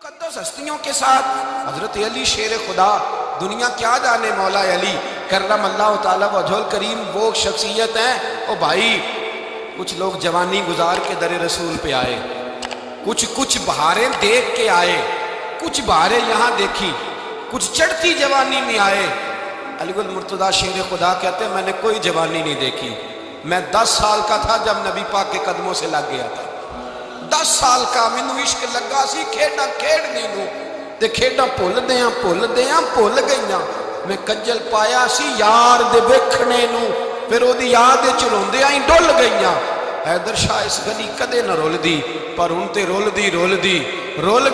مقدس ہستیوں کے ساتھ حضرت علی شیر خدا، دنیا کیا جانے مولا علی کرم اللہ تعالیٰ وجہ الکریم، وہ شخصیت ہیں۔ او بھائی، کچھ لوگ جوانی گزار کے در رسول پہ آئے، کچھ بہاریں دیکھ کے آئے، کچھ بہاریں یہاں دیکھی، کچھ چڑھتی جوانی میں آئے۔ علی المرتضیٰ شیر خدا کہتے ہیں میں نے کوئی جوانی نہیں دیکھی، میں 10 سال کا تھا جب نبی پاک کے قدموں سے لگ گیا تھا۔ 10 سال کا مینوں عشق لگا سی، کھیڈاں کھیڈنی نوں تے کھیڈاں بھول گئیاں۔ میں کجل پایا سی یار دے ویکھنے نوں، پھر او دی یاد وچ روندیاں ہی ڈل گئیاں۔ حیدر شاہ اس گلی کدے نہ رول دی، پر ہن تے رول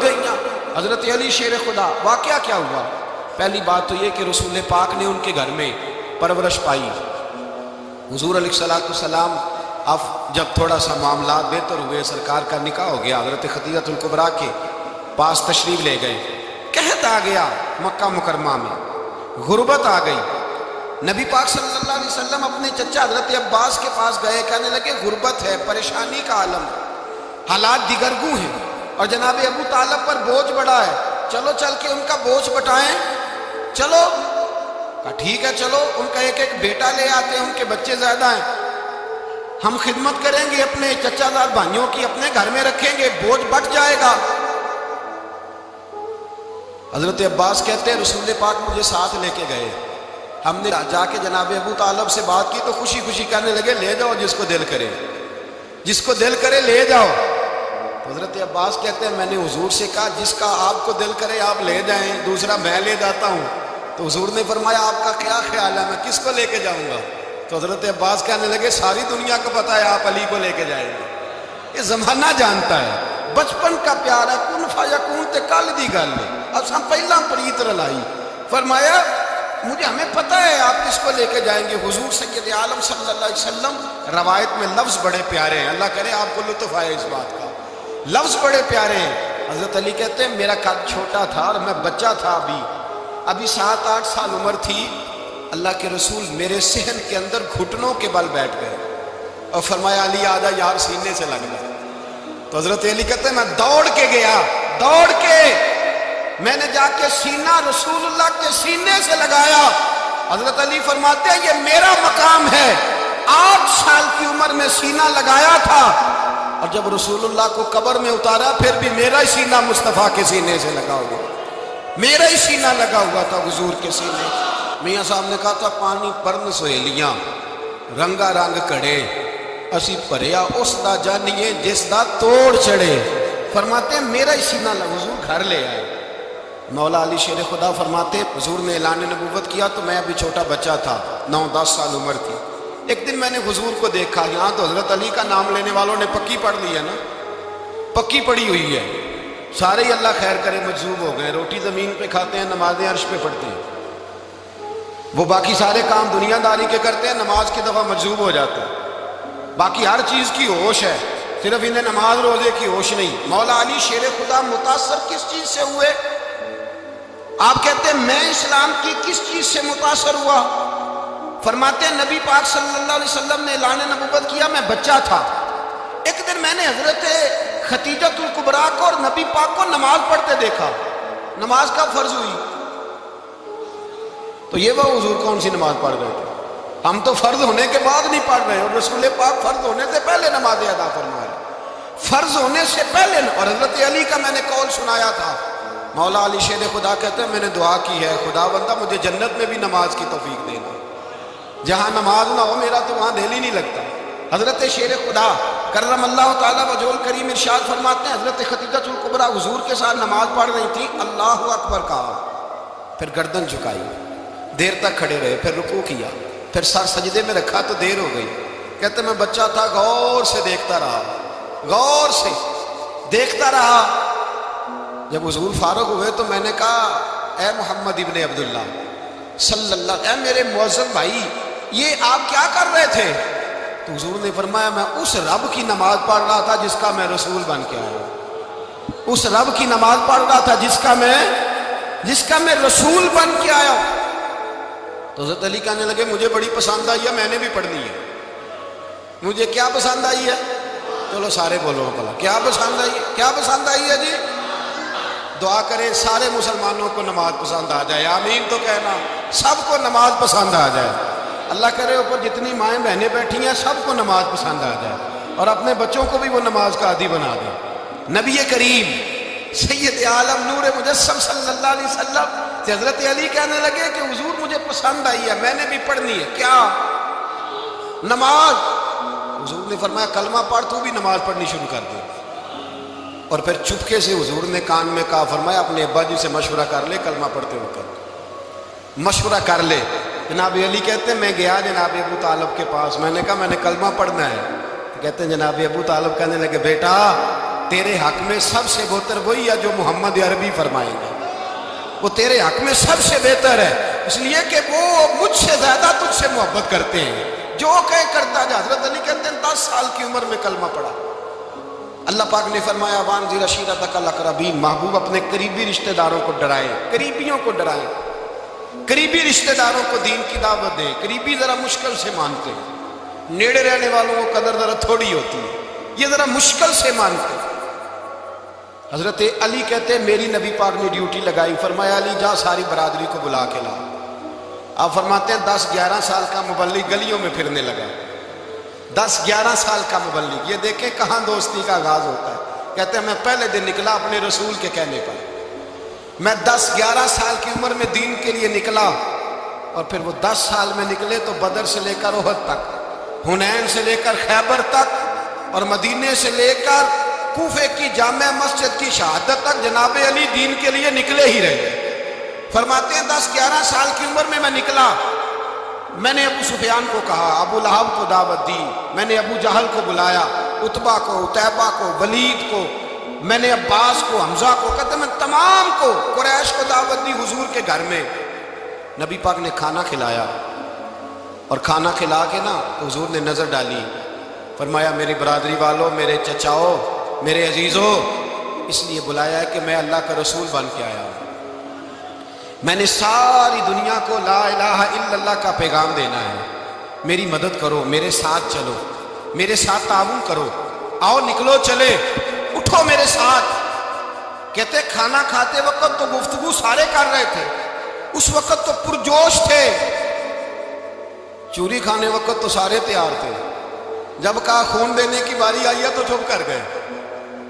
گئیاں۔ حضرت علی شیر خدا، واقعہ کیا ہوا؟ پہلی بات تو یہ کہ رسول پاک نے ان کے گھر میں پرورش پائی۔ حضور علیہ السلام اب جب تھوڑا سا معاملات بہتر ہوئے، سرکار کا نکاح ہو گیا، حضرت خدیجہ الکبریٰ کے پاس تشریف لے گئے۔ قحط آ گیا مکہ مکرمہ میں، غربت آ گئی۔ نبی پاک صلی اللہ علیہ وسلم اپنے چچا حضرت عباس کے پاس گئے، کہنے لگے غربت ہے، پریشانی کا عالم، حالات دیگرگوں ہیں، اور جناب ابو طالب پر بوجھ بڑا ہے، چلو چل کے ان کا بوجھ بٹائیں۔ چلو کہا ٹھیک ہے، چلو ان کا ایک بیٹا لے آتے ہیں، ان کے بچے زیادہ ہیں، ہم خدمت کریں گے اپنے چچا زاد بھائیوں کی، اپنے گھر میں رکھیں گے، بوجھ بٹ جائے گا۔ حضرت عباس کہتے ہیں رسول پاک مجھے ساتھ لے کے گئے، ہم نے جا کے جناب ابو طالب سے بات کی تو خوشی خوشی کہنے لگے لے جاؤ جس کو دل کرے لے جاؤ۔ حضرت عباس کہتے ہیں میں نے حضور سے کہا جس کا آپ کو دل کرے آپ لے جائیں، دوسرا میں لے جاتا ہوں۔ تو حضور نے فرمایا آپ کا کیا خیال ہے، میں کس کو لے کے جاؤں گا؟ تو حضرت عباس کہنے لگے ساری دنیا کو پتا ہے آپ علی کو لے کے جائیں گے، یہ زمانہ جانتا ہے، بچپن کا پیار ہے، کن فیکون تے کل دی گل ہے، اب ہم پہلا پریت رلائی۔ فرمایا ہمیں پتہ ہے آپ کس کو لے کے جائیں گے، حضور سید عالم صلی اللہ علیہ وسلم۔ روایت میں لفظ بڑے پیارے ہیں، اللہ کرے آپ کو لطف آئے اس بات کا، لفظ بڑے پیارے ہیں۔ حضرت علی کہتے ہیں میرا قد چھوٹا تھا اور میں بچہ تھا، ابھی 7-8 سال عمر تھی، اللہ کے رسول میرے صحن کے اندر گھٹنوں کے بل بیٹھ گئے اور فرمایا علی آجا یار سینے سے لگ گیا۔ تو حضرت علی کہتے ہیں میں دوڑ کے گیا، میں نے جا کے سینہ رسول اللہ کے سینے سے لگایا۔ حضرت علی فرماتے ہیں یہ میرا مقام ہے، 8 سال کی عمر میں سینہ لگایا تھا، اور جب رسول اللہ کو قبر میں اتارا پھر بھی میرا ہی سینہ مصطفیٰ کے سینے سے لگا ہوا، میرا ہی سینہ لگا ہوا تھا حضور کے سینے۔ میاں صاحب نے کہا تھا پانی پرن سہیلیاں رنگا رنگ کڑے، اسی پریا اس دا جانیے جس دا توڑ چڑھے۔ فرماتے ہیں میرا ہی سینہ لگا، حضور گھر لے آئے۔ مولا علی شیر خدا فرماتے حضور نے اعلان نبوت کیا تو میں ابھی چھوٹا بچہ تھا، 9-10 سال عمر تھی۔ ایک دن میں نے حضور کو دیکھا، یہاں تو حضرت علی کا نام لینے والوں نے پکی پڑھ لی ہے نا، پکی پڑھی ہوئی ہے، سارے ہی اللہ خیر کرے مجذوب ہو گئے، روٹی زمین پہ کھاتے ہیں، نمازیں عرش پہ پڑھتے ہیں، وہ باقی سارے کام دنیا داری کے کرتے ہیں، نماز کی دفعہ مجذوب ہو جاتے ہیں، باقی ہر چیز کی ہوش ہے، صرف انہیں نماز روزے کی ہوش نہیں۔ مولا علی شیر خدا متاثر کس چیز سے ہوئے؟ آپ کہتے ہیں میں اسلام کی کس چیز سے متاثر ہوا؟ فرماتے ہیں نبی پاک صلی اللہ علیہ وسلم نے اعلان نبوت کیا، میں بچہ تھا، ایک دن میں نے حضرت خدیجہ الکبریٰ کو اور نبی پاک کو نماز پڑھتے دیکھا۔ نماز کب فرض ہوئی؟ تو یہ وہ حضور کون سی نماز پڑھ رہے تھے؟ ہم تو فرض ہونے کے بعد نہیں پڑھ رہے، اور رسول پاک فرض ہونے سے پہلے نماز ادا فرما رہے، فرض ہونے سے پہلے۔ اور حضرت علی کا میں نے قول سنایا تھا، مولا علی شیر خدا کہتے ہیں میں نے دعا کی ہے خدا بندہ مجھے جنت میں بھی نماز کی توفیق دینا، جہاں نماز نہ ہو میرا تو وہاں دل ہی نہیں لگتا۔ حضرت شیر خدا کرم اللہ تعالیٰ وجہ الکریم ارشاد فرماتے ہیں حضرت خدیجہ الکبریٰ حضور کے ساتھ نماز پڑھ رہی تھی، اللہ اکبر کہا، پھر گردن جھکائی، دیر تک کھڑے رہے، پھر رکوع کیا، پھر سر سجدے میں رکھا تو دیر ہو گئی۔ کہتے میں بچہ تھا، غور سے دیکھتا رہا۔ جب حضور فارغ ہوئے تو میں نے کہا اے محمد ابن عبداللہ صلی اللہ، اے میرے معزز بھائی یہ آپ کیا کر رہے تھے؟ تو حضور نے فرمایا میں اس رب کی نماز پڑھ رہا تھا جس کا میں رسول بن کے آیا ہوں، اس رب کی نماز پڑھ رہا تھا جس کا میں رسول بن کے آیا ہوں۔ تو حضرت علی کہنے لگے مجھے بڑی پسند آئی ہے، میں نے بھی پڑھنی ہے۔ مجھے کیا پسند آئی ہے؟ چلو سارے بولو بھلا کیا پسند آئی ہے؟ کیا پسند آئی ہے جی؟ دعا کرے سارے مسلمانوں کو نماز پسند آ جائے، آمین تو کہنا، سب کو نماز پسند آ جائے۔ اللہ کرے اوپر جتنی مائیں بہنیں بیٹھی ہیں سب کو نماز پسند آ جائے، اور اپنے بچوں کو بھی وہ نماز کا عادی بنا دے۔ نبی کریم سید عالم نور مجسم صلی اللہ علیہ وسلم سے حضرت علی کہنے لگے کہ حضور مجھے پسند آئی ہے، میں نے بھی پڑھنی ہے۔ کیا؟ نماز۔ حضور نے فرمایا کلمہ پڑھ، تو بھی نماز پڑھنی شروع کر دے۔ اور پھر چپکے سے حضور نے کان میں کہا، فرمایا اپنے ابا جی سے مشورہ کر لے کلمہ پڑھتے وقت، مشورہ کر لے۔ جناب علی کہتے ہیں میں گیا جناب ابو طالب کے پاس، میں نے کہا میں نے کلمہ پڑھنا ہے۔ کہتے ہیں جناب ابو طالب کہنے لگے بیٹا تیرے حق میں سب سے بہتر وہی ہے جو محمد عربی فرمائیں گے، وہ تیرے حق میں سب سے بہتر ہے، اس لیے کہ وہ مجھ سے زیادہ تجھ سے محبت کرتے ہیں، جو کہے کرتا جا۔ حضرت علی کہتے ہیں 10 سال کی عمر میں کلمہ پڑھا۔ اللہ پاک نے فرمایا وانذر عشیرتک الاقربین، محبوب اپنے قریبی رشتہ داروں کو ڈرائے، قریبیوں کو ڈرائے، قریبی رشتہ داروں کو دین کی دعوت دے۔ قریبی ذرا مشکل سے مانتے ہیں، نیڑے رہنے والوں کو قدر ذرا تھوڑی ہوتی ہے، یہ ذرا مشکل سے مانتے ہیں۔ حضرت علی کہتے ہیں میری نبی پاک نے ڈیوٹی لگائی، فرمایا علی جا ساری برادری کو بلا کے لا۔ آپ فرماتے ہیں 10-11 سال کا مبلغ گلیوں میں پھرنے لگا، 10-11 سال کا مبلغ، یہ دیکھیں کہاں دوستی کا آغاز ہوتا ہے۔ کہتے ہیں میں پہلے دن نکلا اپنے رسول کے کہنے پر، میں 10-11 سال کی عمر میں دین کے لیے نکلا، اور پھر وہ 10 سال میں نکلے تو بدر سے لے کر احد تک، حنین سے لے کر خیبر تک، اور مدینے سے لے کر کوفے کی جامع مسجد کی شہادت تک جناب علی دین کے لیے نکلے ہی رہے۔ فرماتے ہیں 10-11 سال کی عمر میں نکلا، میں نے ابو سفیان کو کہا، ابو لہب کو دعوت دی، میں نے ابو جہل کو بلایا، عتبہ کو، عتیبہ کو، ولید کو، میں نے عباس کو، حمزہ کو، کہتے میں تمام کو، قریش کو دعوت دی حضور کے گھر میں۔ نبی پاک نے کھانا کھلایا، اور کھانا کھلا کے نا حضور نے نظر ڈالی، فرمایا میری برادری والوں، میرے چچاؤ، میرے عزیزوں، اس لیے بلایا ہے کہ میں اللہ کا رسول بن کے آیا ہوں، میں نے ساری دنیا کو لا الہ الا اللہ کا پیغام دینا ہے، میری مدد کرو، میرے ساتھ چلو، میرے ساتھ تعاون کرو، آؤ نکلو چلے، اٹھو میرے ساتھ۔ کہتے کھانا کھاتے وقت تو گفتگو سارے کر رہے تھے، اس وقت تو پرجوش تھے، چوری کھانے وقت تو سارے تیار تھے، جب کہا خون دینے کی باری آئی ہے تو چپ کر گئے،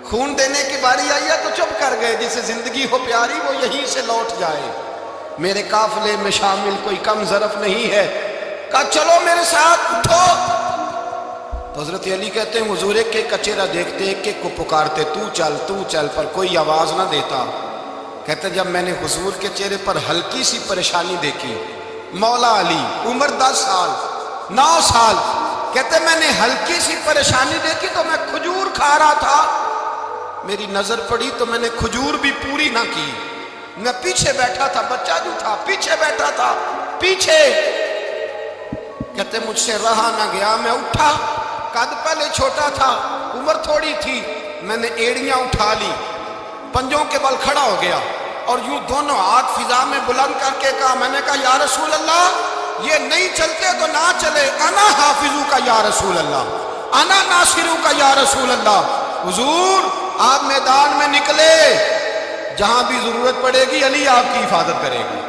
خون دینے کی باری آئی ہے تو چپ کر گئے، جسے زندگی ہو پیاری وہ یہیں سے لوٹ جائے، میرے قافلے میں شامل کوئی کم ظرف نہیں ہے، کہا چلو میرے ساتھ اٹھو۔ تو حضرت علی کہتے ہیں حضور ایک ایک کا چہرہ دیکھتے، ایک ایک کو پکارتے تو چل، پر کوئی آواز نہ دیتا۔ کہتے جب میں نے حضور کے چہرے پر ہلکی سی پریشانی دیکھی، مولا علی عمر 10 سال 9 سال، کہتے میں نے ہلکی سی پریشانی دیکھی تو میں کھجور کھا رہا تھا، میری نظر پڑی تو میں نے کھجور بھی پوری نہ کی، میں پیچھے بیٹھا تھا، بچہ جو تھا پیچھے بیٹھا تھا، پیچھے۔ کہتے مجھ سے رہا نہ گیا، میں اٹھا، قد پہلے چھوٹا تھا، عمر تھوڑی تھی، میں نے ایڑیاں اٹھا لی، پنجوں کے بل کھڑا ہو گیا، اور یوں دونوں ہاتھ فضا میں بلند کر کے کہا، میں نے کہا یا رسول اللہ یہ نہیں چلتے تو نہ چلے، انا حافظو کا یا رسول اللہ، انا ناصرو کا یا رسول اللہ۔ حضور آپ میدان میں نکلے، جہاں بھی ضرورت پڑے گی علی آپ کی حفاظت کرے گی۔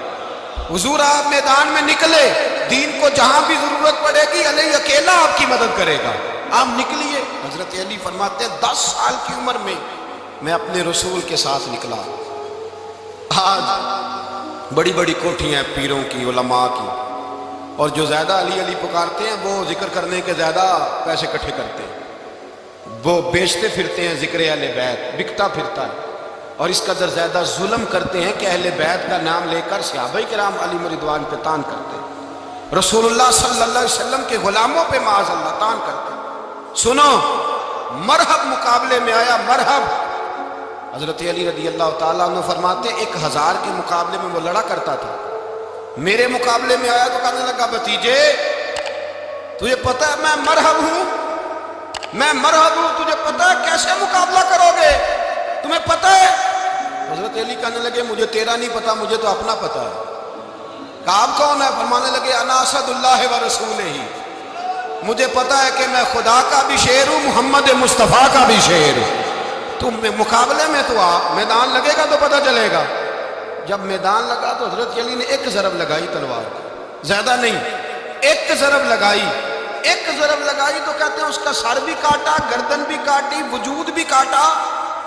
حضور آپ میدان میں نکلے، دین کو جہاں بھی ضرورت پڑے گی علی اکیلا آپ کی مدد کرے گا، آپ نکلیے۔ حضرت علی فرماتے ہیں 10 سال کی عمر میں میں اپنے رسول کے ساتھ نکلا۔ آج بڑی بڑی کوٹھیاں پیروں کی، علماء کی، اور جو زیادہ علی علی پکارتے ہیں وہ ذکر کرنے کے زیادہ پیسے اکٹھے کرتے ہیں، وہ بیچتے پھرتے ہیں ذکر اہل بیت، بکتا پھرتا ہے، اور اس قدر زیادہ ظلم کرتے ہیں کہ اہل بیت کا نام لے کر صحابہ کرام علی رضوان پہ تان کرتے ہیں، رسول اللہ صلی اللہ علیہ وسلم کے غلاموں پہ معاذ اللہ تان کرتے ہیں۔ سنو، مرحب مقابلے میں آیا، مرحب۔ حضرت علی رضی اللہ تعالیٰ عنہ فرماتے 1000 کے مقابلے میں وہ لڑا کرتا تھا، میرے مقابلے میں آیا تو کہنے لگا بھتیجے تجھے پتہ ہے میں مرحب ہوں، میں مرحب ہوں، تجھے پتہ ہے کیسے مقابلہ کرو گے، تمہیں پتہ ہے؟ حضرت علی کہنے لگے مجھے تیرا نہیں پتا، مجھے تو اپنا پتا ہے۔ کہا آپ کون ہے؟ فرمانے لگے انا اسد اللہ و رسولہ، مجھے پتا ہے کہ میں خدا کا بھی شیر ہوں، محمد مصطفیٰ کا بھی شیر ہوں۔ تم مقابلے میں تو آ، میدان لگے گا تو پتہ چلے گا۔ جب میدان لگا تو حضرت علی نے ایک ضرب لگائی تلوار، زیادہ نہیں، ایک ضرب لگائی، ایک ضرب لگائی تو کہتے ہیں اس کا سر بھی کاٹا، گردن بھی کاٹی، وجود بھی کاٹا،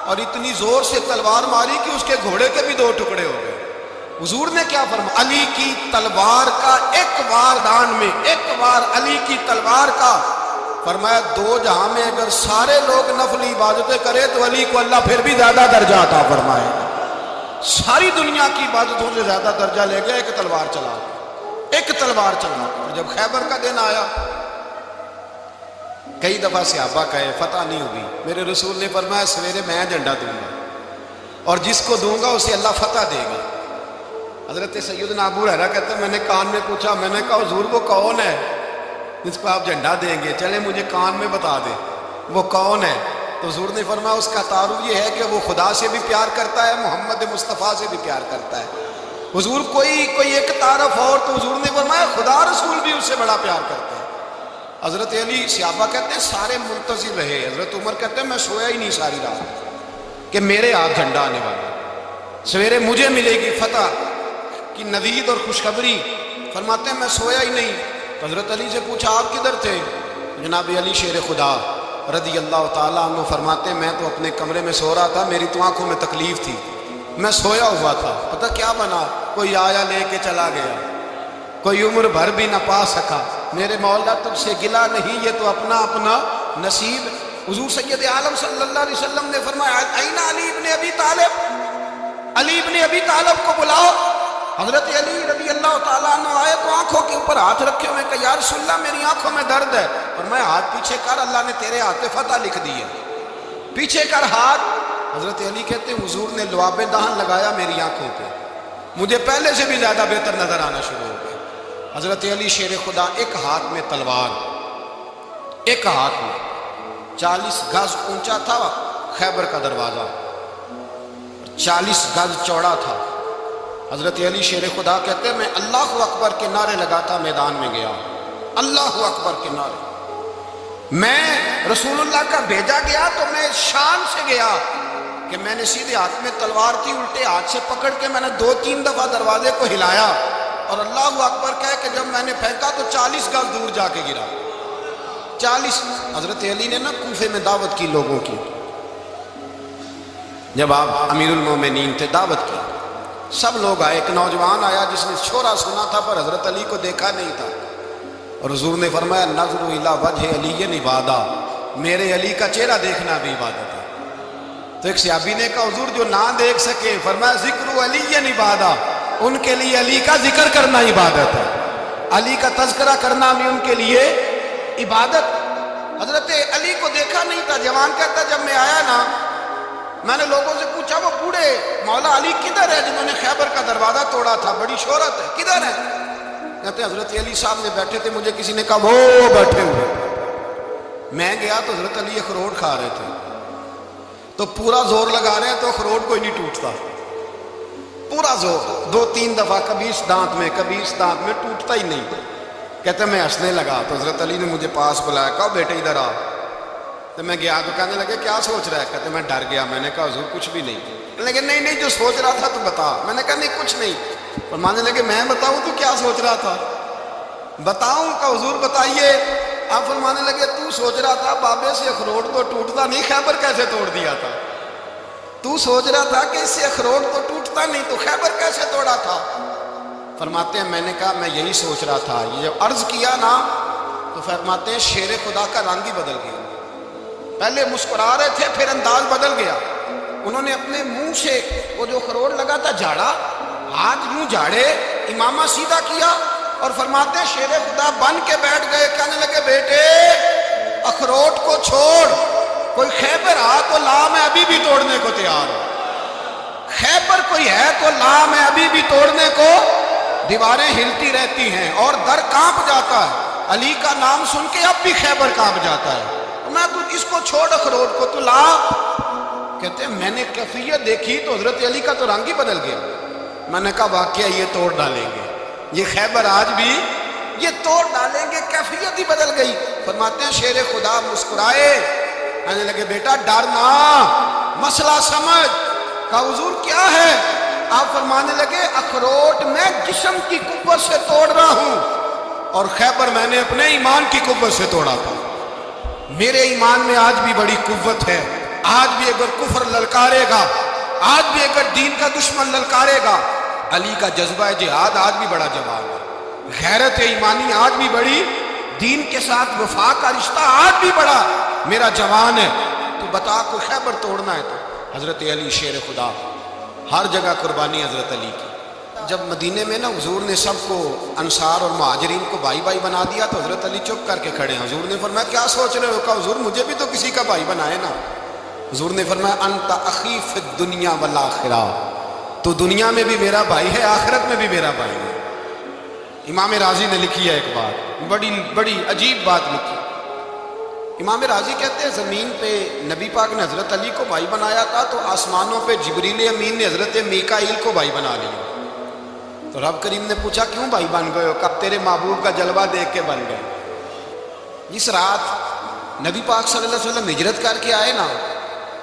اور اتنی زور سے تلوار ماری کہ اس کے گھوڑے کے بھی 2 ٹکڑے ہو گئے۔ حضور نے کیا فرمایا؟ علی کی تلوار کا ایک وار دان میں، ایک وار علی کی تلوار کا، فرمایا 2 جہاں میں اگر سارے لوگ نفل عبادتیں کرے تو علی کو اللہ پھر بھی زیادہ درجہ عطا فرمائے گا۔ ساری دنیا کی عبادتوں سے زیادہ درجہ لے گیا ایک تلوار چلا کے، ایک تلوار چلا کے۔ اور جب خیبر کا دن آیا، کئی دفعہ صحابہ کہے فتح نہیں ہوگی، میرے رسول نے فرمایا سویرے میں جھنڈا دوں گا اور جس کو دوں گا اسے اللہ فتح دے گا۔ حضرت سیدنا ابو ہریرہ کہتے ہیں میں نے کان میں پوچھا، میں نے کہا حضور وہ کون ہے جس کو آپ جھنڈا دیں گے؟ چلے مجھے کان میں بتا دیں وہ کون ہے۔ تو حضور نے فرمایا اس کا تعارف یہ ہے کہ وہ خدا سے بھی پیار کرتا ہے، محمد مصطفیٰ سے بھی پیار کرتا ہے۔ حضور کوئی ایک تعارف اور، تو حضور نے فرمایا خدا رسول بھی اس سے بڑا پیار کرتا ہے۔ حضرت علی، صحابہ کہتے ہیں سارے منتظر رہے، حضرت عمر کہتے ہیں میں سویا ہی نہیں ساری رات کہ میرے ہاتھ جھنڈا آنے والا، سویرے مجھے ملے گی فتح کی نوید اور خوشخبری۔ فرماتے ہیں میں سویا ہی نہیں۔ تو حضرت علی سے پوچھا آپ کدھر تھے؟ جناب علی شیر خدا رضی اللہ تعالیٰ عنہ فرماتے ہیں میں تو اپنے کمرے میں سو رہا تھا، میری تو آنکھوں میں تکلیف تھی، میں سویا ہوا تھا، پتہ کیا بنا، کوئی آیا لے کے چلا گیا، کوئی عمر بھر بھی نہ پا سکا۔ میرے مولا تب سے گلا نہیں، یہ تو اپنا اپنا نصیب۔ حضور سید عالم صلی اللہ علیہ وسلم نے فرمایا این علی ابن ابی طالب، علی ابن ابی طالب کو بلاؤ۔ حضرت علی رضی اللہ تعالیٰ عنہ آئے تو آنکھوں کے اوپر ہاتھ رکھے ہوئے کہ یا رسول اللہ میری آنکھوں میں درد ہے، اور میں ہاتھ پیچھے کر، اللہ نے تیرے ہاتھ پہ فتح لکھ دی ہے، پیچھے کر ہاتھ۔ حضرت علی کہتے ہیں حضور نے لعاب دہن لگایا میری آنکھوں پہ، مجھے پہلے سے بھی زیادہ بہتر نظر آنا شروع ہو گیا۔ حضرت علی شیر خدا ایک ہاتھ میں تلوار، ایک ہاتھ میں 40 گز اونچا تھا خیبر کا دروازہ، 40 گز چوڑا تھا۔ حضرت علی شیر خدا کہتے ہیں میں اللہ اکبر کے نعرے لگاتا میدان میں گیا، اللہ اکبر کے نعرے۔ میں رسول اللہ کا بھیجا گیا تو میں شان سے گیا کہ میں نے سیدھے ہاتھ میں تلوار تھی، الٹے ہاتھ سے پکڑ کے میں نے 2-3 دفعہ دروازے کو ہلایا اور اللہ اکبر کہہ کہ جب میں نے پھینکا تو 40 گز دور جا کے گرا، 40۔ حضرت علی نے نا کوفے میں دعوت کی لوگوں کی، جب آپ امیر المومنین تھے دعوت کی، سب لوگ آئے۔ ایک نوجوان آیا جس نے شورا سنا تھا پر حضرت علی کو دیکھا نہیں تھا، اور حضور نے فرمایا نظر الی وجہ علی عبادہ، میرے علی کا چہرہ دیکھنا بھی عبادت ہے۔ تو ایک صحابی نے کہا حضور جو نہ دیکھ سکے، فرمایا ذکر علی عبادہ، ان کے لیے علی کا ذکر کرنا عبادت ہے، علی کا تذکرہ کرنا بھی ان کے لیے عبادت۔ حضرت علی کو دیکھا نہیں تھا، جوان کہتا جب میں آیا نا میں نے لوگوں سے پوچھا وہ بوڑھے مولا علی کدھر ہے جنہوں نے خیبر کا دروازہ توڑا تھا، بڑی شہرت ہے، کدھر ہے؟ کہتے ہیں حضرت علی صاحب نے بیٹھے تھے، مجھے کسی نے کہا وہ بیٹھے ہوئے۔ میں گیا تو حضرت علی اخروٹ کھا رہے تھے، تو پورا زور لگا رہے ہیں تو اخروٹ کوئی نہیں ٹوٹتا، پورا زور 2-3 دفعہ، کبھی اس دانت میں کبھی اس دانت میں، ٹوٹتا ہی نہیں۔ کہتے میں ہنسنے لگا تو حضرت علی نے مجھے پاس بلایا، کہا بیٹے ادھر آ۔ تو میں گیا تو کہنے لگے کیا سوچ رہا ہے؟ کہتے میں ڈر گیا، میں نے کہا حضور کچھ بھی نہیں۔ لیکن نہیں جو سوچ رہا تھا تو بتا۔ میں نے کہا نہیں کچھ نہیں۔ فرمانے لگے میں بتاؤں تو کیا سوچ رہا تھا؟ بتاؤں؟ کہ حضور بتائیے۔ آپ فرمانے لگے تو سوچ رہا تھا بابے سے اخروٹ تو ٹوٹتا نہیں، خیبر کیسے توڑ دیا تھا؟ تو سوچ رہا تھا کہ اس سے اخروٹ تو ٹوٹتا نہیں تو خیبر کیسے توڑا تھا؟ فرماتے ہیں میں نے کہا میں یہی سوچ رہا تھا۔ یہ جب عرض کیا نا تو فرماتے ہیں شیر خدا کا رنگ ہی بدل گیا، پہلے مسکرا رہے تھے پھر انداز بدل گیا۔ انہوں نے اپنے منہ سے وہ جو خروٹ لگا تھا جھاڑا، ہاتھ یوں جھاڑے، امامہ سیدھا کیا اور فرماتے ہیں شیر خدا بن کے بیٹھ گئے۔ کہنے لگے بیٹے اخروٹ کو چھوڑ، کوئی خیبر آ تو لا، میں ابھی بھی توڑنے کو تیار ہوں۔ خیبر کوئی ہے تو لا، میں ابھی بھی توڑنے کو۔ دیواریں ہلتی رہتی ہیں اور در کانپ جاتا ہے، علی کا نام سن کے اب بھی خیبر کانپ جاتا ہے۔ میں تو اس کو چھوڑ اخروٹ کو تو لا۔ کہتے ہیں میں نے کیفیت دیکھی تو حضرت علی کا تو رنگ ہی بدل گیا۔ میں نے کہا واقعہ یہ توڑ ڈالیں گے، یہ خیبر آج بھی یہ توڑ ڈالیں گے، کیفیت ہی بدل گئی۔ فرماتے ہیں شیر خدا مسکرائے، کہنے لگے بیٹا ڈرنا، مسئلہ سمجھ۔ کہا حضور کیا ہے؟ آپ فرمانے لگے اخروٹ میں جسم کی قوت سے توڑ رہا ہوں اور خیبر میں نے اپنے ایمان کی قوت سے توڑا تھا۔ میرے ایمان میں آج بھی بڑی قوت ہے، آج بھی اگر کفر للکارے گا، آج بھی اگر دین کا دشمن للکارے گا، علی کا جذبہ جہاد آج بھی بڑا جوان ہے، غیرت ایمانی آج بھی بڑی، دین کے ساتھ وفا کا رشتہ آج بھی بڑا میرا جوان ہے۔ تو بتا کوئی خیبر توڑنا ہے تو حضرت علی شیر خدا، ہر جگہ قربانی حضرت علی کی۔ جب مدینے میں نا حضور نے سب کو انصار اور مہاجرین کو بھائی بھائی بنا دیا تو حضرت علی چپ کر کے کھڑے ہیں۔ حضور نے فرمایا کیا سوچ رہے ہو؟ کہا حضور مجھے بھی تو کسی کا بھائی بنائے نا۔ حضور نے فرمایا انت اخی فی الدنیا والآخرہ، تو دنیا میں بھی میرا بھائی ہے، آخرت میں بھی میرا بھائی ہے۔ امام راضی نے لکھی ہے ایک بات، بڑی عجیب بات لکھی۔ امام راضی کہتے ہیں زمین پہ نبی پاک نے حضرت علی کو بھائی بنایا تھا تو آسمانوں پہ جبریل امین نے حضرت میکائیل کو بھائی بنا لیا۔ تو رب کریم نے پوچھا کیوں بھائی بن گئے ہو؟ کب تیرے محبوب کا جلوہ دیکھ کے بن گئے۔ جس رات نبی پاک صلی اللہ علیہ وسلم ہجرت کر کے آئے نا،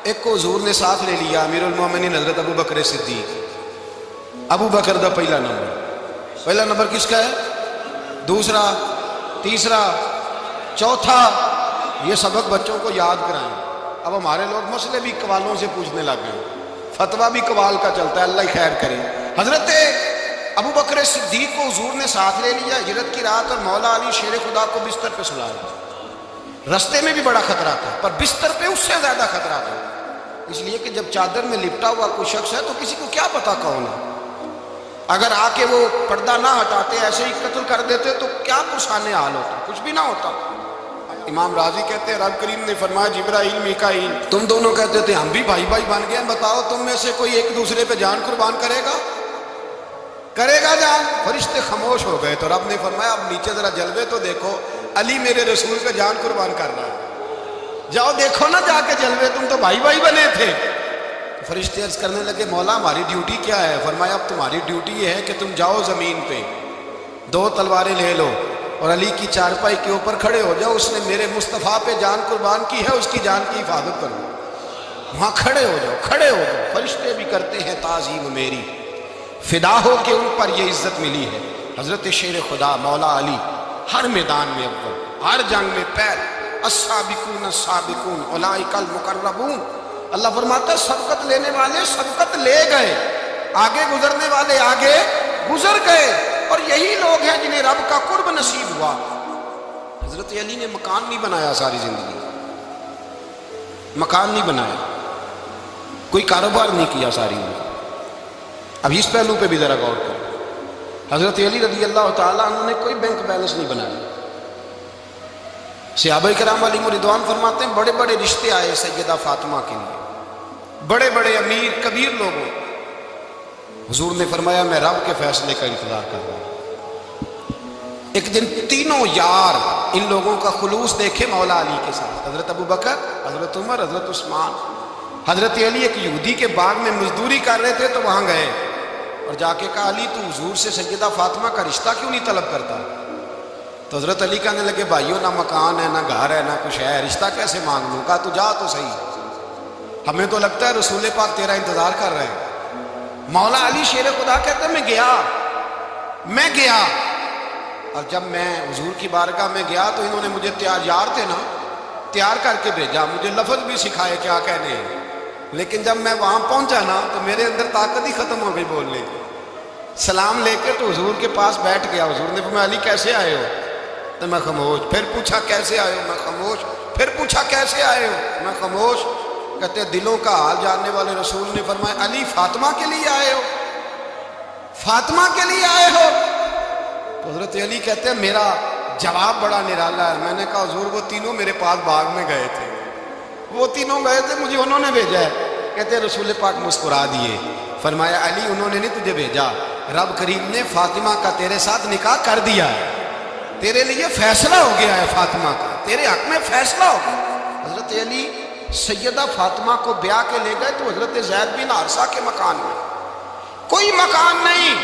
ایک کو حضور نے ساتھ لے لیا، امیر المومنین حضرت ابو بکر صدیق۔ ابو بکر دا پہلا نمبر کس کا ہے؟ دوسرا، تیسرا، چوتھا، یہ سبق بچوں کو یاد کرائیں۔ اب ہمارے لوگ مسئلے بھی قوالوں سے پوچھنے لگ گئے، فتویٰ بھی قوال کا چلتا ہے، اللہ ہی خیر کرے۔ حضرت ابو بکر صدیق کو حضور نے ساتھ لے لیا ہجرت کی رات، اور مولا علی شیر خدا کو بستر پہ سلایا۔ رستے میں بھی بڑا خطرہ تھا پر بستر پہ اس سے زیادہ خطرہ تھا، اس لیے کہ جب چادر میں لپٹا ہوا کوئی شخص ہے تو کسی کو کیا پتا کون ہے، اگر آ کے وہ پردہ نہ ہٹاتے ایسے ہی قتل کر دیتے تو کیا پرسانے حال ہوتا، کچھ بھی نہ ہوتا۔ امام راضی کہتے ہیں رب کریم نے فرمایا جبرائیل میکائیل تم دونوں کہتے تھے ہم بھی بھائی بھائی بن گئے، بتاؤ تم میں سے کوئی ایک دوسرے پہ جان قربان کرے گا جان؟ فرشتے خاموش ہو گئے تو رب نے فرمایا اب نیچے ذرا جلوے تو دیکھو، علی میرے رسول کا جان قربان کر رہا ہے، جاؤ دیکھو نا جا کے جلوے، تم تو بھائی بھائی بنے تھے۔ فرشتے عرض کرنے لگے مولا ہماری ڈیوٹی کیا ہے؟ فرمایا اب تمہاری ڈیوٹی یہ ہے کہ تم جاؤ زمین پہ 2 تلواریں لے لو اور علی کی چارپائی کے اوپر کھڑے ہو جاؤ، اس نے میرے مصطفیٰ پہ جان قربان کی ہے، اس کی جان کی حفاظت کرو۔ وہاں کھڑے ہو جاؤ۔ فرشتے بھی کرتے ہیں تعظیم میری، فدا ہو کے ان پر یہ عزت ملی ہے۔ حضرت شیر خدا مولا علی ہر میدان میں اول، ہر جنگ میں پہل، السابقون السابقون اولئک المقربون۔ اللہ فرماتا ہے سبقت لینے والے سبقت لے گئے، آگے گزرنے والے آگے گزر گئے، اور یہی لوگ ہیں جنہیں رب کا قرب نصیب ہوا۔ حضرت علی نے مکان نہیں بنایا ساری زندگی، مکان نہیں بنایا، کوئی کاروبار نہیں کیا ساری زندگی۔ اب اس پہلو پہ بھی ذرا غور کریں، حضرت علی رضی اللہ تعالیٰ عنہ نے کوئی بینک بیلنس نہیں بنایا۔ صحابہ کرام علیہم رضوان فرماتے ہیں بڑے بڑے رشتے آئے سیدہ فاطمہ کے لیے، بڑے بڑے امیر کبیر لوگوں، حضور نے فرمایا میں رب کے فیصلے کا انتظار کر رہا ہوں۔ ایک دن تینوں یار ان لوگوں کا خلوص دیکھے مولا علی کے ساتھ، حضرت ابو بکر، حضرت عمر، حضرت عثمان۔ حضرت علی ایک یہودی کے باغ میں مزدوری کر رہے تھے تو وہاں گئے اور جا کے کہا علی تو حضور سے سیدہ فاطمہ کا رشتہ کیوں نہیں طلب کرتا؟ تو حضرت علی کہنے لگے بھائیو نہ مکان ہے، نہ گھر ہے، نہ کچھ ہے، رشتہ کیسے مانگ لوں؟ کہا تو جا تو صحیح، ہمیں تو لگتا ہے رسول پاک تیرا انتظار کر رہے ہیں۔ مولا علی شیر خدا کہتے ہیں میں گیا اور جب میں حضور کی بارگاہ میں گیا تو انہوں نے مجھے یار تھے نا، تیار کر کے بھیجا، مجھے لفظ بھی سکھائے کیا کہنے ہیں، لیکن جب میں وہاں پہنچا نا تو میرے اندر طاقت ہی ختم ہو گئی بولنے کی۔ سلام لے کے تو حضور کے پاس بیٹھ گیا، حضور نے فرمایا علی کیسے آئے ہو؟ تو میں خاموش، پھر پوچھا کیسے آئے ہو؟ میں خاموش، پھر پوچھا کیسے آئے ہو؟ میں خاموش۔ کہتے دلوں کا حال جاننے والے رسول نے فرمایا علی فاطمہ کے لیے آئے ہو؟ فاطمہ کے لیے آئے ہو؟ تو حضرت علی کہتے ہیں میرا جواب بڑا نرالا ہے۔ میں نے کہا حضور وہ تینوں میرے پاس باغ میں گئے تھے، وہ تینوں گئے تھے، مجھے انہوں نے بھیجا ہے۔ کہتے ہیں رسول پاک مسکرا دیے، فرمایا علی انہوں نے نہیں تجھے بھیجا، رب کریم نے فاطمہ کا تیرے ساتھ نکاح کر دیا ہے، تیرے لیے فیصلہ ہو گیا ہے، فاطمہ کا تیرے حق میں فیصلہ ہو گیا۔ حضرت علی سیدہ فاطمہ کو بیاہ کے لے گئے تو حضرت زید بن حارثہ کے مکان میں کوئی مکان نہیں۔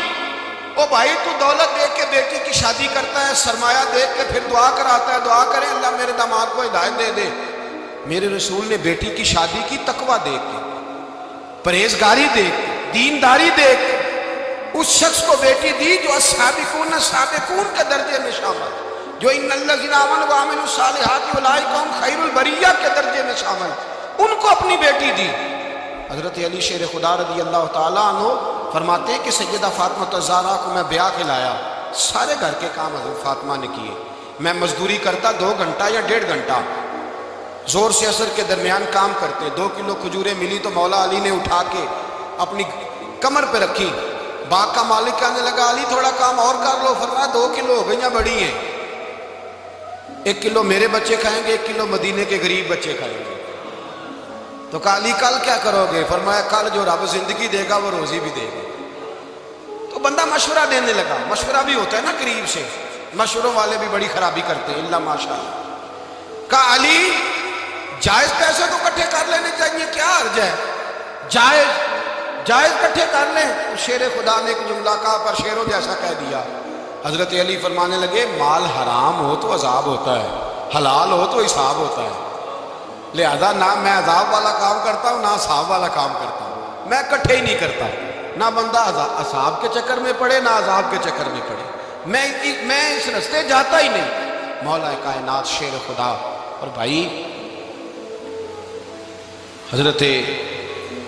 او بھائی تو دولت دیکھ کے بیٹی کی شادی کرتا ہے، سرمایہ دیکھ کے پھر دعا کراتا ہے، دعا کرے اللہ میرے داماد کو ہدایت دے دے۔ میرے رسول نے بیٹی کی شادی کی تقویٰ دیکھ کے، پرہیزگاری دیکھ، دینداری دیکھ اس شخص کو بیٹی دی جو السابقون سابقون کے درجے میں شامل، جو ان الذین آمنوا وعملوا الصالحات اولئک هم خیر البریہ کے درجے میں شامل، ان کو اپنی بیٹی دی۔ حضرت علی شیر خدا رضی اللہ تعالیٰ عنہ فرماتے ہیں کہ سیدہ فاطمہ الزہرا کو میں بیاہ کے لایا، سارے گھر کے کام حضرت فاطمہ نے کیے، میں مزدوری کرتا 2 گھنٹہ یا 1.5 گھنٹہ، زور سے عصر کے درمیان کام کرتے، 2 کلو کھجوریں ملی تو مولا علی نے اٹھا کے اپنی کمر پہ رکھی، باغ کا مالک کہنے لگا علی تھوڑا کام اور کر لو، فرمایا 2 کلو ہو گئیں بڑی ہیں، 1 کلو میرے بچے کھائیں گے، 1 کلو مدینے کے غریب بچے کھائیں گے۔ تو کہا علی کل کیا کرو گے؟ فرمایا کل جو رب زندگی دے گا وہ روزی بھی دے گا۔ تو بندہ مشورہ دینے لگا، مشورہ بھی ہوتا ہے نا قریب سے، مشوروں والے بھی بڑی خرابی کرتے ہیں اللہ ماشاءاللہ۔ کہا علی جائز پیسے تو کٹھے کر لینے چاہیے، کیا عرض ہے، جائز کٹھے کر لیں۔ شیر خدا نے ایک جملہ کہا پر شیروں جیسا کہہ دیا۔ حضرت علی فرمانے لگے مال حرام ہو تو عذاب ہوتا ہے، حلال ہو تو حساب ہوتا ہے، لہذا نہ میں عذاب والا کام کرتا ہوں نہ حساب والا کام کرتا ہوں، میں کٹھے ہی نہیں کرتا، نہ بندہ حساب کے چکر میں پڑے نہ عذاب کے چکر میں پڑے، میں اس رستے جاتا ہی نہیں۔ مولا کائنات شیر خدا۔ اور بھائی حضرت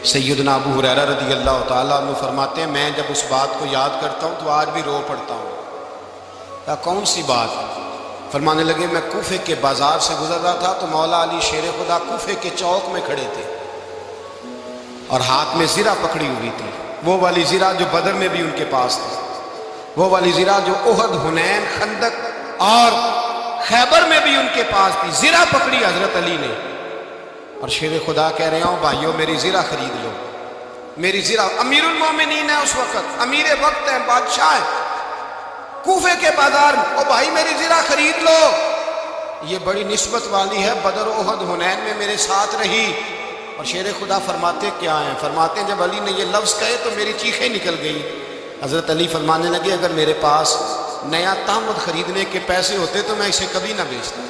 سیدنا ابو ہریرہ رضی اللہ تعالیٰ عنہ فرماتے ہیں میں جب اس بات کو یاد کرتا ہوں تو آج بھی رو پڑتا ہوں۔ کہا کون سی بات؟ فرمانے لگے میں کوفے کے بازار سے گزر رہا تھا تو مولا علی شیر خدا کوفے کے چوک میں کھڑے تھے اور ہاتھ میں زرہ پکڑی ہوئی تھی، وہ والی زرہ جو بدر میں بھی ان کے پاس تھی، وہ والی زرہ جو احد، حنین، خندق اور خیبر میں بھی ان کے پاس تھی، زرہ پکڑی حضرت علی نے اور شیر خدا کہہ رہے ہوں بھائیو میری زرہ خرید لو، میری زرہ، امیر المومنین ہے اس وقت، امیر وقت ہے، بادشاہ ہے کوفے کے بازار میں، او بھائی میری زرہ خرید لو، یہ بڑی نسبت والی ہے، بدر، احد، حنین میں میرے ساتھ رہی۔ اور شیر خدا فرماتے کیا ہیں؟ فرماتے ہیں جب علی نے یہ لفظ کہے تو میری چیخیں نکل گئی۔ حضرت علی فرمانے لگے اگر میرے پاس نیا تامد خریدنے کے پیسے ہوتے تو میں اسے کبھی نہ بیچتا،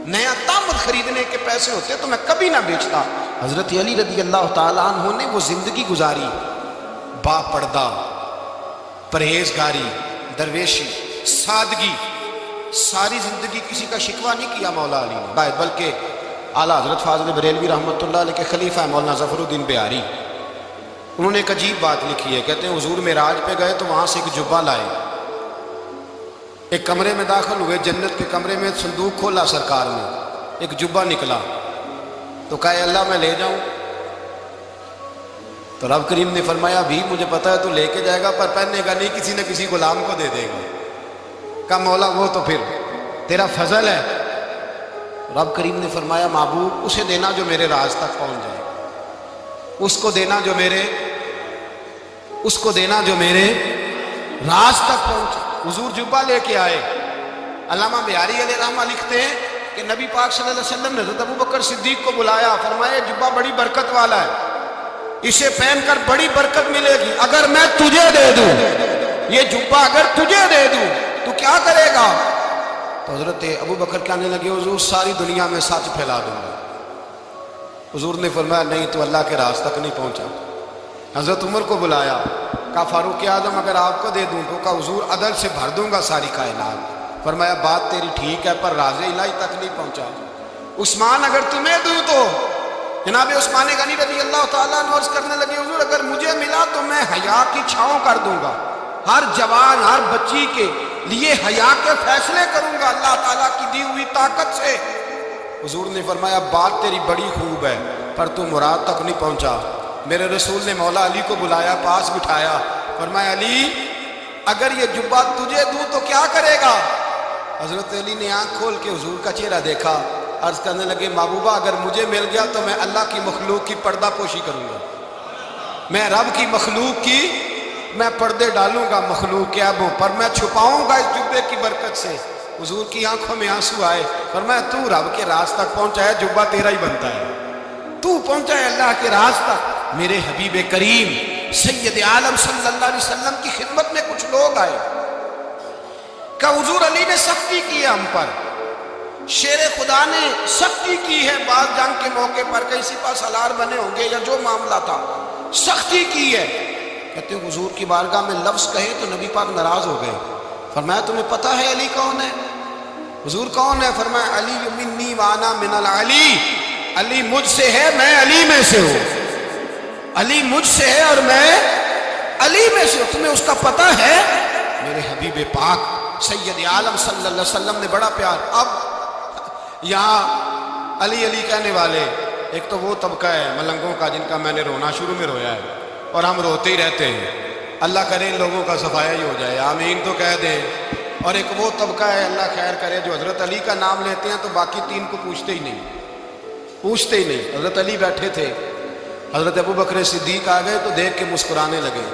نیا تامد خریدنے کے پیسے ہوتے تو میں کبھی نہ بیچتا۔ حضرت علی رضی اللہ تعالیٰ عنہ نے وہ زندگی گزاری، با پردہ، پرہیزگاری، درویشی، سادگی، ساری زندگی کسی کا شکوہ نہیں کیا مولا علی نے، بلکہ اعلیٰ حضرت فاضل بریلوی رحمۃ اللہ علیہ کے خلیفہ مولانا ظفر الدین بہاری، انہوں نے ایک عجیب بات لکھی ہے، کہتے ہیں حضور معراج پہ گئے تو وہاں سے ایک جبہ لائے، ایک کمرے میں داخل ہوئے، جنت کے کمرے میں صندوق کھولا سرکار نے، ایک جبہ نکلا تو کہا اللہ میں لے جاؤں؟ تو رب کریم نے فرمایا ابھی مجھے پتہ ہے تو لے کے جائے گا پر پہننے گا نہیں، کسی نہ کسی غلام کو دے دے گا۔ کہا مولا وہ تو پھر تیرا فضل ہے۔ رب کریم نے فرمایا محبوب اسے دینا جو میرے راز تک پہنچ جائے، اس کو دینا جو میرے راز تک پہنچے۔ حضور جبہ لے کے آئے۔ علامہ بہاری علیہ رحمہ لکھتے ہیں کہ نبی پاک صلی اللہ علیہ وسلم نے حضرت ابوبکر صدیق کو بلایا، فرمایا جبہ بڑی برکت والا ہے، اسے پہن کر بڑی برکت ملے گی، اگر میں تجھے دے دوں یہ جبہ، اگر تجھے دے دوں تو کیا کرے گا؟ تو حضرت ابوبکر کہنے لگے حضور ساری دنیا میں سچ پھیلا دوں گا۔ حضور نے فرمایا نہیں تو اللہ کے راز تک نہیں پہنچا۔ حضرت عمر کو بلایا، کہا فاروق اعظم اگر آپ کو دے دوں تو کہا حضور عدل سے بھر دوں گا ساری کائنات۔ فرمایا بات تیری ٹھیک ہے پر راز الہی تک نہیں پہنچا۔ عثمان اگر تمہیں دوں تو جناب عثمان غنی رضی اللہ تعالیٰ عنہ عرض کرنے لگے حضور اگر مجھے ملا تو میں حیا کی چھاؤں کر دوں گا، ہر جوان ہر بچی کے لیے حیا کے فیصلے کروں گا اللہ تعالیٰ کی دی ہوئی طاقت سے۔ حضور نے فرمایا بات تیری بڑی خوب ہے پر تو مراد تک نہیں پہنچا۔ میرے رسول نے مولا علی کو بلایا، پاس بٹھایا، فرمایا علی اگر یہ جبہ تجھے دوں تو کیا کرے گا؟ حضرت علی نے آنکھ کھول کے حضور کا چہرہ دیکھا، عرض کرنے لگے محبوبہ اگر مجھے مل گیا تو میں اللہ کی مخلوق کی پردہ پوشی کروں گا، میں رب کی مخلوق کی میں پردے ڈالوں گا مخلوق کے عیبوں پر، میں چھپاؤں گا اس جبے کی برکت سے۔ حضور کی آنکھوں میں آنسو آئے، فرمایا تو رب کے راز تک پہنچا ہے، جبہ تیرا ہی بنتا ہے، تو پہنچا ہے اللہ کے راز تک۔ میرے حبیب کریم سید عالم صلی اللہ علیہ وسلم کی خدمت میں کچھ لوگ آئے کہ حضور علی نے سختی کی ہے ہم پر، شیر خدا نے سختی کی ہے بعض جنگ کے موقع پر، کہیں سپہ سالار بنے ہوں گے یا جو معاملہ تھا، سختی کی ہے. کہتے ہیں حضور کی بارگاہ میں لفظ کہے تو نبی پاک ناراض ہو گئے. فرمایا تمہیں پتہ ہے علی کون ہے؟ حضور کون ہے؟ فرمایا علی منی وانا من العلی، علی مجھ سے ہے، میں علی میں سے ہوں. علی مجھ سے ہے اور میں علی میں سے ہوں. تمہیں اس کا پتہ ہے؟ میرے حبیب پاک سید عالم صلی اللہ علیہ وسلم نے بڑا پیار. اب یہاں علی علی کہنے والے ایک تو وہ طبقہ ہے ملنگوں کا جن کا میں نے رونا شروع میں رویا ہے اور ہم روتے ہی رہتے ہیں. اللہ کرے ان لوگوں کا صفایا ہی ہو جائے، آمین تو کہہ دیں. اور ایک وہ طبقہ ہے اللہ خیر کرے جو حضرت علی کا نام لیتے ہیں تو باقی تین کو پوچھتے ہی نہیں. حضرت علی بیٹھے تھے، حضرت ابو بکر صدیق آ گئے تو دیکھ کے مسکرانے لگے.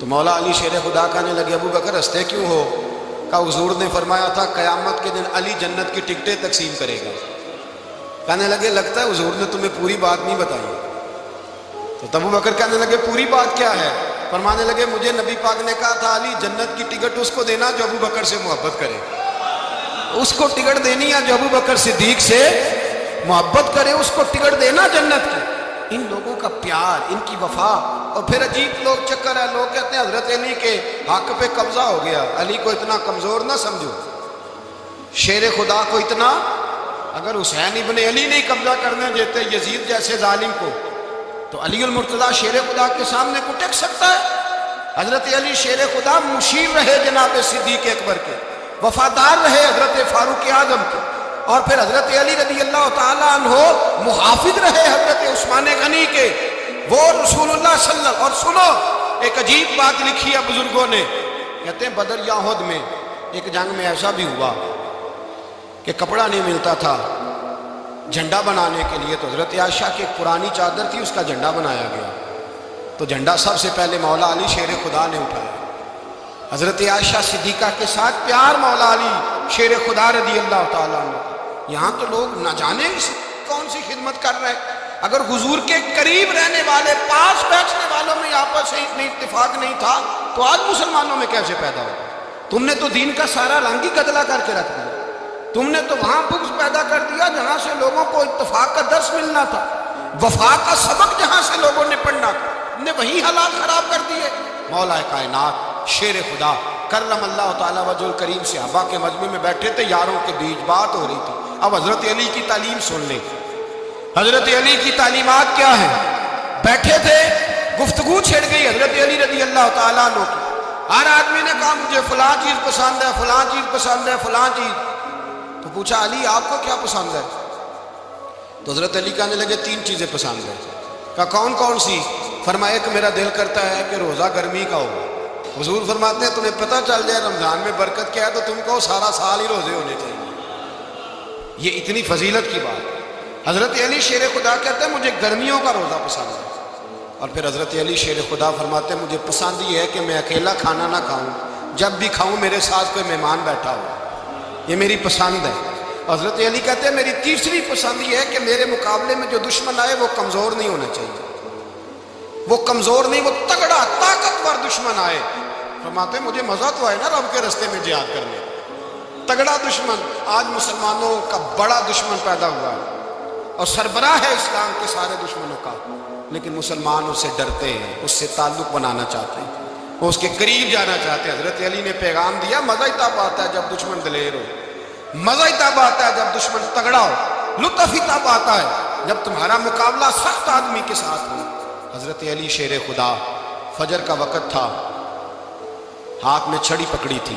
تو مولا علی شیر خدا کہنے لگے ابو بکر ہنستے کیوں ہو؟ کہا حضور نے فرمایا تھا قیامت کے دن علی جنت کی ٹکٹیں تقسیم کرے گا. کہنے لگے لگتا ہے حضور نے تمہیں پوری بات نہیں بتائی. تو ابو بکر کہنے لگے پوری بات کیا ہے؟ فرمانے لگے مجھے نبی پاک نے کہا تھا علی جنت کی ٹکٹ اس کو دینا جو ابو بکر سے محبت کرے. اس کو ٹکٹ دینی ہے جو ابو بکر صدیق سے محبت کرے، اس کو ٹکٹ دینا جنت کی. ان لوگوں کا پیار، ان کی وفا. اور پھر عجیب لوگ چکر ہے، لوگ کہتے ہیں حضرت علی کے حق پہ قبضہ ہو گیا. علی کو اتنا کمزور نہ سمجھو، شیر خدا کو اتنا. اگر حسین ابن علی نہیں قبضہ کرنے دیتے یزید جیسے ظالم کو تو علی المرتضیٰ شیر خدا کے سامنے کو ٹک سکتا ہے؟ حضرت علی شیر خدا مشیر رہے جناب صدیق اکبر کے، وفادار رہے حضرت فاروق اعظم کے، اور پھر حضرت علی رضی اللہ تعالیٰ عنہ محافظ رہے حضرت عثمان غنی کے. وہ رسول اللہ صلی اللہ. اور سنو ایک عجیب بات لکھی ہے بزرگوں نے، کہتے ہیں بدر یا احد میں ایک جنگ میں ایسا بھی ہوا کہ کپڑا نہیں ملتا تھا جھنڈا بنانے کے لیے. تو حضرت عائشہ کی ایک پرانی چادر تھی، اس کا جھنڈا بنایا گیا. تو جھنڈا سب سے پہلے مولا علی شیر خدا نے اٹھایا. حضرت عائشہ صدیقہ کے ساتھ پیار مولا علی شیر خدا رضی اللہ تعالیٰ عنہ. یہاں تو لوگ نہ جانے کون سی خدمت کر رہے ہیں. اگر حضور کے قریب رہنے والے، پاس بیٹھنے والوں میں آپس سے اتنی اتفاق نہیں تھا تو آج مسلمانوں میں کیسے پیدا ہو؟ تم نے تو دین کا سارا رنگ ہی گدلا کر کے رکھ دیا. تم نے تو وہاں بغض پیدا کر دیا جہاں سے لوگوں کو اتفاق کا درس ملنا تھا، وفا کا سبق جہاں سے لوگوں نے پڑھنا تھا، تم نے وہی حالات خراب کر دیے. مولا کائنات شیر خدا کرم اللہ تعالیٰ وجہ الکریم صحابہ کے مجمع میں بیٹھے تھے، یاروں کے بیچ بات ہو رہی تھی. اب حضرت علی کی تعلیم سن لیں. حضرت علی کی تعلیمات کیا ہیں؟ بیٹھے تھے، گفتگو چھڑ گئی حضرت علی رضی اللہ تعالیٰ عنہ کی. ہر آدمی نے کہا مجھے فلاں چیز پسند ہے، فلاں چیز پسند ہے، فلاں چیز. تو پوچھا علی آپ کو کیا پسند ہے؟ تو حضرت علی کہنے لگے تین چیزیں پسند ہیں. کہا کون کون سی؟ فرمایا ایک میرا دل کرتا ہے کہ روزہ گرمی کا ہو. حضور فرماتے ہیں تمہیں پتہ چل جائے رمضان میں برکت کیا ہے تو تم کو سارا سال ہی روزے ہونے چاہیے. یہ اتنی فضیلت کی بات. حضرت علی شیر خدا کہتے ہیں مجھے گرمیوں کا روزہ پسند ہے. اور پھر حضرت علی شیر خدا فرماتے ہیں مجھے پسند یہ ہے کہ میں اکیلا کھانا نہ کھاؤں، جب بھی کھاؤں میرے ساتھ کوئی مہمان بیٹھا ہو. یہ میری پسند ہے. حضرت علی کہتے ہیں میری تیسری پسند یہ ہے کہ میرے مقابلے میں جو دشمن آئے وہ کمزور نہیں ہونا چاہیے. وہ کمزور نہیں، وہ تگڑا طاقتور دشمن آئے. فرماتے ہیں مجھے مزہ تو آئے نا رب کے رستے میں جہاد کرنے. تگڑا دشمن. آج مسلمانوں کا بڑا دشمن پیدا ہوا ہے اور سربراہ ہے اسلام کے سارے دشمنوں کا، لیکن مسلمان اس سے ڈرتے ہیں، اس سے تعلق بنانا چاہتے ہیں، وہ اس کے قریب جانا چاہتے ہیں. حضرت علی نے پیغام دیا مزہ ہی تب آتا ہے جب دشمن دلیر ہو، مزہ ہی تب آتا ہے جب دشمن تگڑا ہو، لطف ہی تب آتا ہے جب تمہارا مقابلہ سخت آدمی کے ساتھ ہو. حضرت علی شیر خدا، فجر کا وقت تھا، ہاتھ میں چھڑی پکڑی تھی،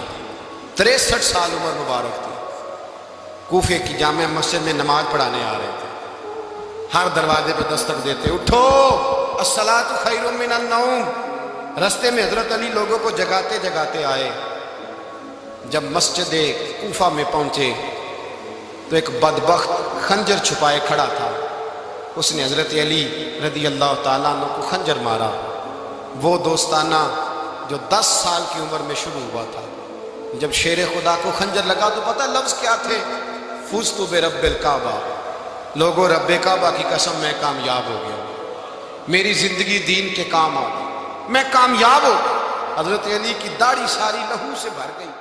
63 سال عمر مبارک تھی. کوفے کی جامع مسجد میں نماز پڑھانے آ رہے تھے. ہر دروازے پہ دستک دیتے اٹھو الصلاۃ خیر من النوم. رستے میں حضرت علی لوگوں کو جگاتے جگاتے آئے. جب مسجد کوفہ میں پہنچے تو ایک بدبخت خنجر چھپائے کھڑا تھا. اس نے حضرت علی رضی اللہ تعالیٰ عنہ کو خنجر مارا. وہ دوستانہ جو 10 سال کی عمر میں شروع ہوا تھا. جب شیر خدا کو خنجر لگا تو پتہ لفظ کیا تھے؟ فزت برب الکعبہ. لوگوں رب کعبہ کی قسم میں کامیاب ہو گیا، میری زندگی دین کے کام آ گئی، میں کامیاب ہو گیا. حضرت علی کی داڑھی ساری لہو سے بھر گئی.